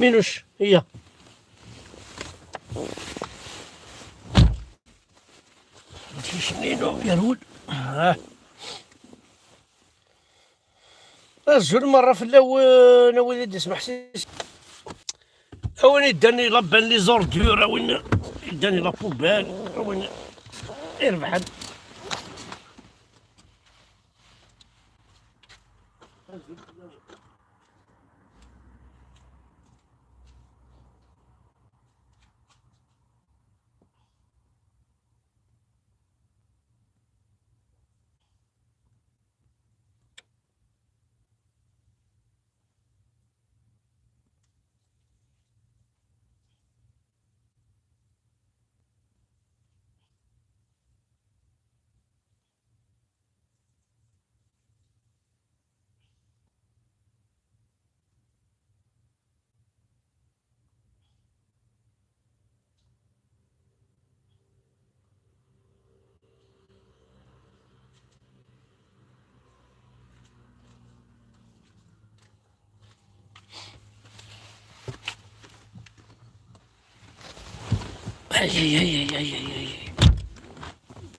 مينوش هي شنينو يا الولد. الزول مرة في الاول وليدي اسمح حسيس وين داني لابان لي زوردور وين داني لا بوبال وين يربح.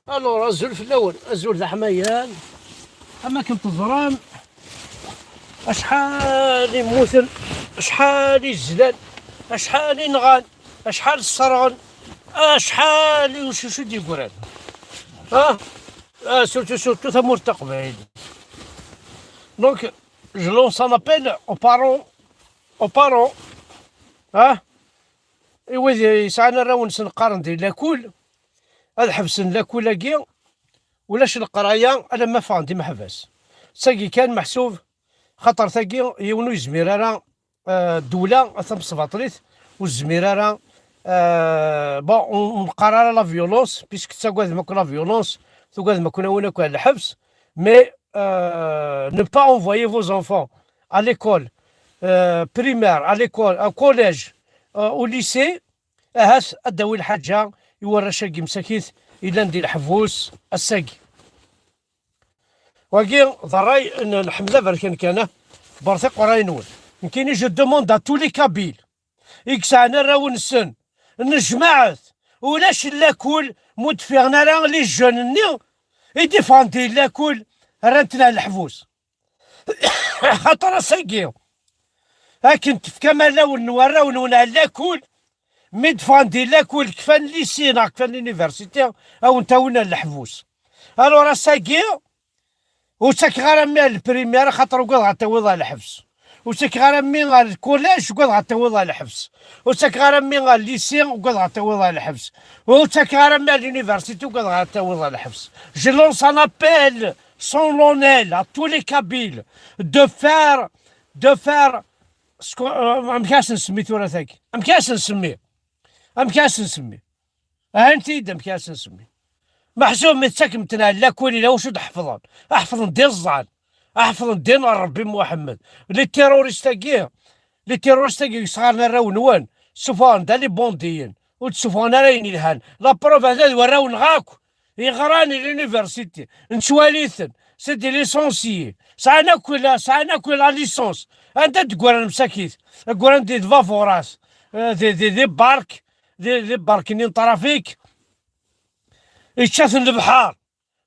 الو الزول في الاول الزول ذا حميان اماكن تزران اشحال يموتن اشحال يزلال اشحال ينغان اشحال الصرغن اشحال وشو يقول هذا سورتو ثمور تقبيل. دونك جو لونس ان ابيل او بارون ايوا يسعنا راه ونس نقارن ديال لاكول هذا حبسن لاكول لاكيا ولاش القرايه انا ما فهمتي ما حبس ساقي كان محسوب خاطر ثاقي يونو يزمير راه الدوله ثم صفاطريت والزمير راه بون نقرر لا فيولونس بيسك تساقاد ما كون لا فيولونس تقاد ما كنا وين كان الحبس مي ne pas envoyer vos enfants à l'école primaire à l'école au collège au lycée هاس اداوي الحاجه يورى شاقي مساكيت الى ندير حفوس الساقي وكي ضراي ان الحمله بركان كان برثق وراي نول يمكن جو دوموند ا تو لي كابيل يكسعنا راهو نسن نجمعت ولاش لاكل مدفعنا راه لي جون ني يديفاندي لاكل رانتنا الحفوس خاطر ساقي لكن في كمال لون ورا ونونا لاكل ميدفاندي لاكل كفان ليسينا كفان لونيفرسيتي او نتاونا الحفوس الو راه ساقي وساك غرامي البريمير خاطر وقال غتاوضها الحبس وساك غرامي الكوليج وقال غتاوضها الحبس وساك غرامي الليسي وقال غتاوضها الحبس وساك غرامي لونيفرسيتي وقال غتاوضها الحبس جو لونس ان ابيل سون لونيل ا تو لي كابيل دو فار مكاش نسمي ثورة ثاكي مكاش نسميه انتي مكاش نسمي محسوب متسكمتنا لا كوني لا واش تحفظون احفظ ندير الزعل احفظ ندير ربي محمد لي تيروريست صغارنا راهو نوان سوفان دا لي بونديين وتسوفان راين الهان لا بروف هذا وراو نغاكو يغراني لونيفرسيتي نشواليثن سيدي ليسونسيي ساعنا كل ليسونس انت تقول مساكيت تقول دي فافوراس دي بارك دي باركينين طرافيك يتشاثن البحار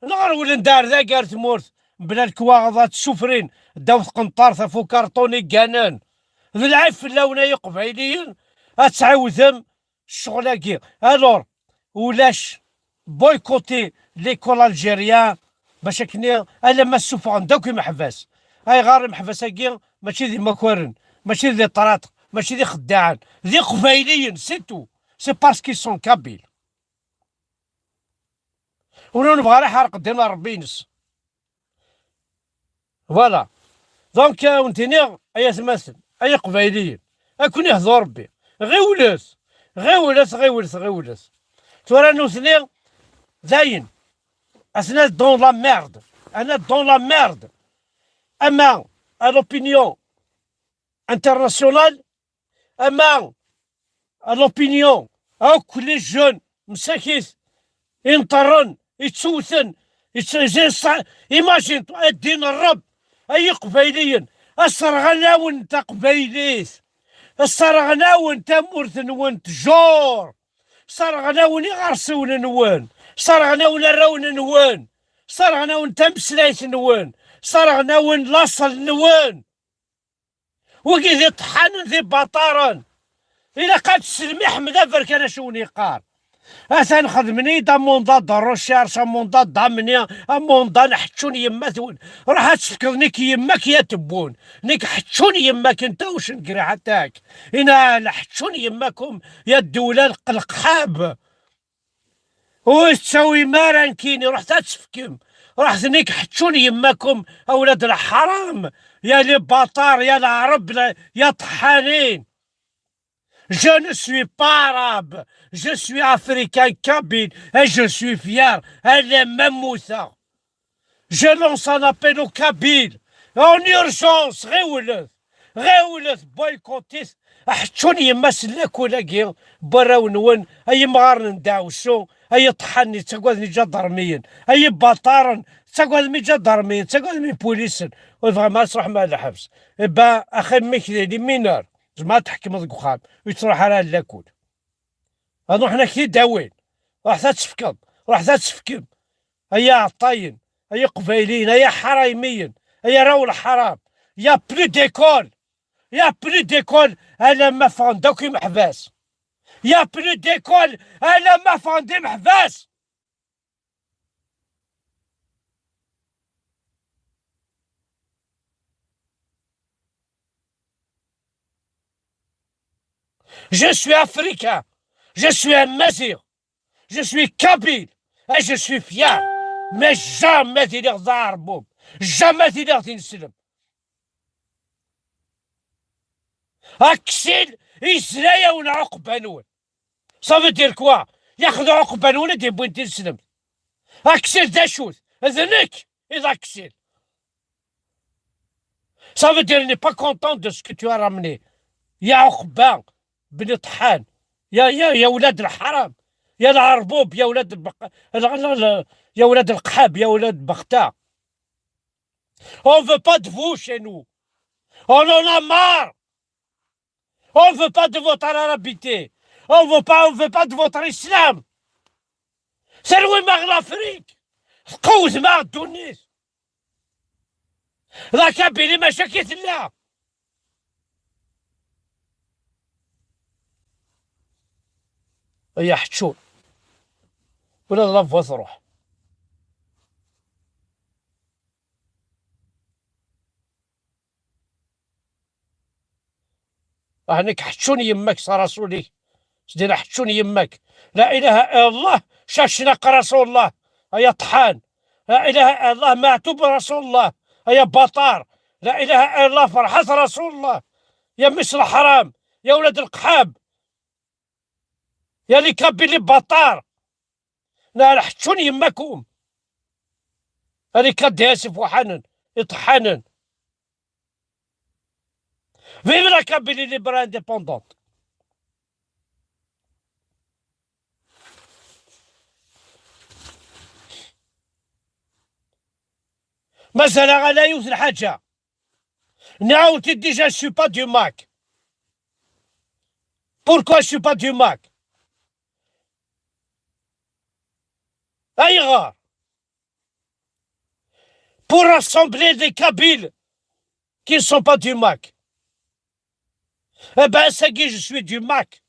نهار ولا ندار ذا قالت مورث بلا الكواغضات السفرين داوث قنطار ثفو كارطوني كانان ذي العيف اللونا يقبعيليين اتعاوذم الشغلاكي الور ولاش بويكوتي ليكول الجيريان باش كني الا ما السفران داوك محباس هاي غار محباساكي ماشي ذي مكورن ماشي ذي طراط ماشي ذي خداعان ذي قبايليين سيتو سي باسكي سون كابيل ولو نبغى راه حرق دينا ربي نس فوالا دونك ونتيني ايا تمثل ايا قبايليين اكون يهضر ربي غيولث تورا نوثني زاين اثنا دون لا ميرد انا دون لا ميرد اما لوبينيون انترناسيونال اما لوبينيون كل لي جون مساكيت ينطرن يتسوثن ايماجين الدين الرب اي قبايليا الصرغلاون تاع قبايليت صرغناون تمورت نون تجور، صرغناون يغرسون نون، صرغناون الرون نون، صرغناون تمسلايت نون، صرغناون لاصل نون، وكي ذي طحان ذي بطارا إلا قد سلمي حمد فرك أنا شوني قار أثان خدمني دا موندا دروشار شا موندا دامني موندا نحتشون يما ثون راح تفكر نيك يماك يا تبون نيك حتشون يماك انت وش نقري حتاك هنا نحتشون يماكم يا الدولة القحاب وش تسوي مارا كيني رحت تفكم رحت نيك حتشون يماكم أولاد الحرام يا البطار يا العرب يا طحانين. Je ne suis pas arabe, je suis africain kabyle et je suis fier. Elle est Mamoussa. Je lance un appel au Kabyle. En urgence, غاولت بويكوتيس احتشوني يما سلاك ولا كيا براو نون اي مغارن داوشو اي طحني تقولني جا ضرميا اي بطارن تقولني جا ضرميا تقولني بوليسن وفغما تروح مع الحبس با اخي ميكلي لي مينار ما تحكم الكخام ويتروح على لاكول هادو حنا كي داوين راح تتفكم راح تتفكم ايا عطاين ايا قبايلين ايا حرايميين ايا راو الحرام يا بلو ديكول يا بلو ديكول انا ما فاندوكي محباس يا بلو ديكول انا ما فاندي محباس Je suis africain, je suis un mazir, je suis kabyle et je suis fier. Mais jamais تيليغ ضاربهم jamais تيليغ تنسلم. أكسل إسرايا ونعقبة نون. Ça veut dire quoi؟ ياخذوا عقبة نون تيبون تنسلم. أكسل دا شوت أذنك إذا أكسل. Ça veut dire n'est pas content de ce que tu as ramené. يا عقبة بن طحان يا ولاد الحرام يا العربوب يا ولاد يا ولاد القحاب يا ولاد بغتة. On veut pas de vous chez nous. On en a marre. On veut pas de votre arabité. On veut pas de votre islam. سلوي مع l'Afrique. قوز مع تونس. لا كابيني مشاكل لا. يا حتشون ولا لا فوا تروح هناك حتشوني يماك صار رسولي سدينا حتشوني يماك لا اله الا الله شاشناق رسول الله يا طحان لا اله الا الله معتوب رسول الله يا بطار لا اله الا الله فرحة رسول الله يا مصر الحرام يا ولاد القحاب يا اللي كابي لي بطار لا حتشوني يماكم اللي كداسف وحنن يطحنن Vive la Kabylie libre indépendante. مثلا على يوث الحاجة نعاود déjà je suis pas du Mac. Pourquoi je suis pas du Mac? Aïra pour rassembler des Kabyles qui ne sont pas du Mac. Eh ben ça y est, je suis du Mac.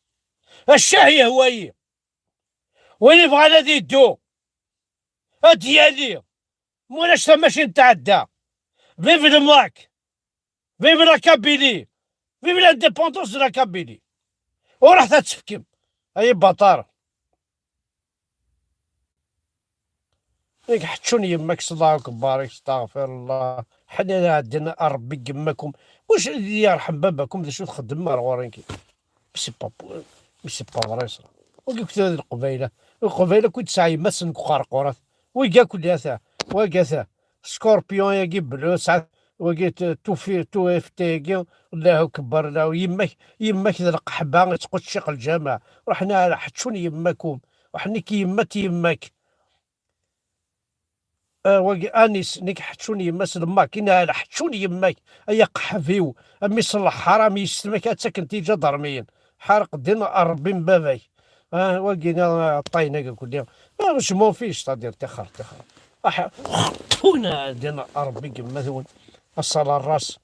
الشاهية هواية وين يبغى الذي يدو ديالي مولاش ماشي نتعدى. فيف الماك فيف لا كابيلي فيف لانديبوندونس دو لا كابيلي وراح تتفكم اي بطارة ياك حتشوني يماك الله كبار استغفر الله حنا عندنا ربي يماكم واش يرحم باباكم ذا شو تخدم مع غورينكي ماشي با فري صرا وقلت هذه القبيله كنت ساعي مسن قرقورات ويقا كلها وقاثا سكوربيون ياكي بلو ساعات وقيت تو اف تيكي الله اكبر لا يماك ذا القحبه تقول شيق الجامع رحنا حتشوني يماكم وحنا كي يماك واقي انيس نيك حتشوني يماس لما كاين حتشوني يماك ايا قحفيو امي صلح حرامي يستمك اتاك جا ضرميين حارق دين ربي من باباي. واقي طاينه كل مش مو فيش تدير تخر تونا دين ربي كما الصلاة الراس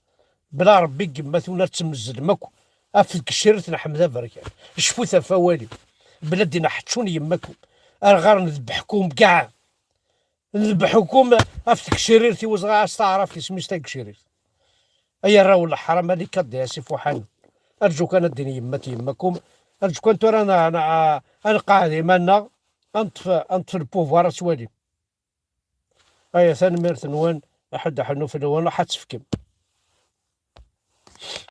بلا ربي كما تمزل ماكو افك شرت نحمد بركة شفوث فوالي بلادنا حتشوني يماكم غير نذبحكم كاع نذبحكم افتك شريرتي وصغا استعرف سميتك شريرت ايا راهو الحرام هذيك كدي اسف وحن ارجوك انا ديني يماكم ارجوك انتو رانا انا قاعد مالنا انت في البوفوار سوالي ايا ثاني ميرت نوان احد حنو في نوان حتسفكم